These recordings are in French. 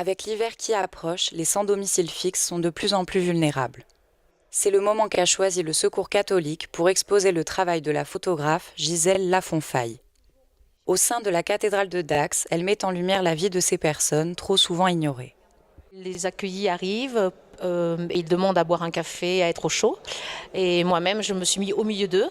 Avec l'hiver qui approche, les sans-domicile fixe sont de plus en plus vulnérables. C'est le moment qu'a choisi le Secours catholique pour exposer le travail de la photographe Gisèle Lafonfaille. Au sein de la cathédrale de Dax, elle met en lumière la vie de ces personnes trop souvent ignorées. Les accueillis arrivent, ils demandent à boire un café, à être au chaud. Et moi-même, je me suis mis au milieu d'eux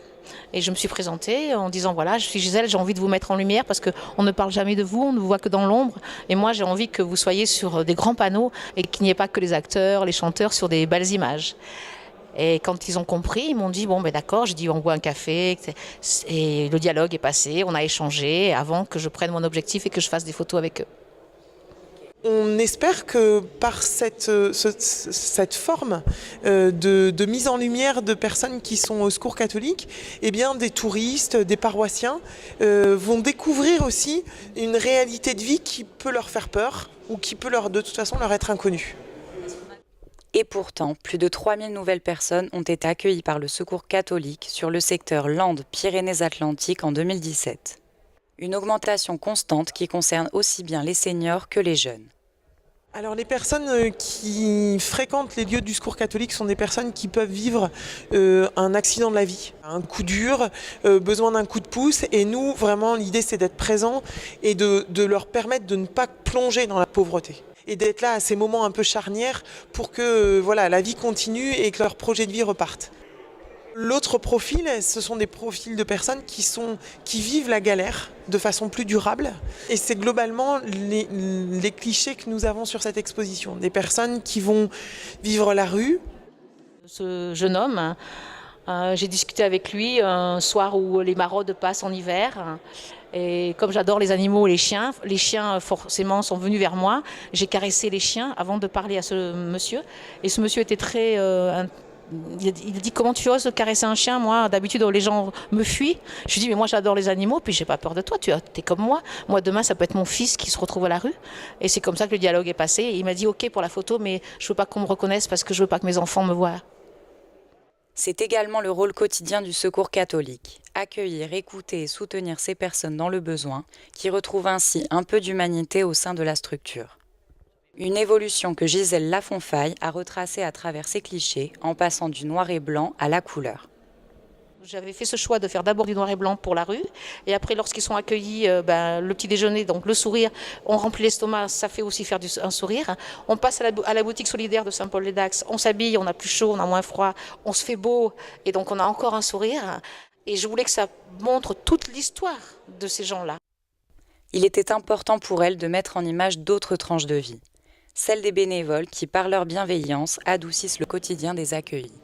et je me suis présentée en disant voilà, je suis Gisèle, j'ai envie de vous mettre en lumière parce qu'on ne parle jamais de vous, on ne vous voit que dans l'ombre. Et moi, j'ai envie que vous soyez sur des grands panneaux et qu'il n'y ait pas que les acteurs, les chanteurs sur des belles images. Et quand ils ont compris, ils m'ont dit bon ben d'accord, je dis on boit un café et le dialogue est passé, on a échangé avant que je prenne mon objectif et que je fasse des photos avec eux. On espère que par cette forme de mise en lumière de personnes qui sont au Secours catholique, eh bien, des touristes, des paroissiens vont découvrir aussi une réalité de vie qui peut leur faire peur ou qui peut de toute façon leur être inconnue. Et pourtant, plus de 3000 nouvelles personnes ont été accueillies par le Secours catholique sur le secteur Landes-Pyrénées-Atlantiques en 2017. Une augmentation constante qui concerne aussi bien les seniors que les jeunes. Alors les personnes qui fréquentent les lieux du Secours catholique sont des personnes qui peuvent vivre un accident de la vie, un coup dur, besoin d'un coup de pouce. Et nous, vraiment, l'idée c'est d'être présents et de leur permettre de ne pas plonger dans la pauvreté. Et d'être là à ces moments un peu charnières pour que la vie continue et que leur projet de vie reparte. L'autre profil, ce sont des profils de personnes qui vivent la galère de façon plus durable. Et c'est globalement les clichés que nous avons sur cette exposition. Des personnes qui vont vivre la rue. Ce jeune homme, j'ai discuté avec lui un soir où les maraudes passent en hiver. Et comme j'adore les animaux et les chiens forcément sont venus vers moi. J'ai caressé les chiens avant de parler à ce monsieur. Et ce monsieur était très... il dit comment tu oses caresser un chien? Moi d'habitude les gens me fuient. Je lui dis mais moi j'adore les animaux puis j'ai pas peur de toi, tu es comme moi. Moi demain ça peut être mon fils qui se retrouve à la rue. Et c'est comme ça que le dialogue est passé. Et il m'a dit ok pour la photo mais je veux pas qu'on me reconnaisse parce que je veux pas que mes enfants me voient. C'est également le rôle quotidien du Secours catholique, accueillir, écouter et soutenir ces personnes dans le besoin, qui retrouvent ainsi un peu d'humanité au sein de la structure. Une évolution que Gisèle Lafonfaille a retracée à travers ses clichés, en passant du noir et blanc à la couleur. J'avais fait ce choix de faire d'abord du noir et blanc pour la rue. Et après, lorsqu'ils sont accueillis, le petit déjeuner, donc le sourire, on remplit l'estomac, ça fait aussi faire un sourire. On passe à la boutique solidaire de Saint-Paul-les-Dax, on s'habille, on a plus chaud, on a moins froid, on se fait beau, et donc on a encore un sourire. Et je voulais que ça montre toute l'histoire de ces gens-là. Il était important pour elle de mettre en image d'autres tranches de vie, celles des bénévoles qui, par leur bienveillance, adoucissent le quotidien des accueillis.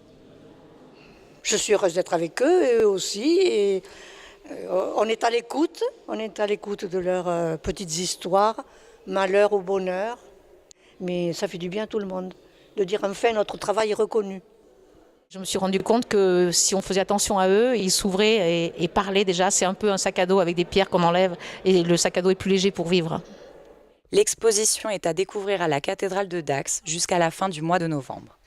Je suis heureuse d'être avec eux, eux aussi, et on est à l'écoute de leurs petites histoires, malheur ou bonheur, mais ça fait du bien à tout le monde, de dire enfin notre travail est reconnu. Je me suis rendu compte que si on faisait attention à eux, ils s'ouvraient et parlaient déjà, c'est un peu un sac à dos avec des pierres qu'on enlève, et le sac à dos est plus léger pour vivre. L'exposition est à découvrir à la cathédrale de Dax jusqu'à la fin du mois de novembre.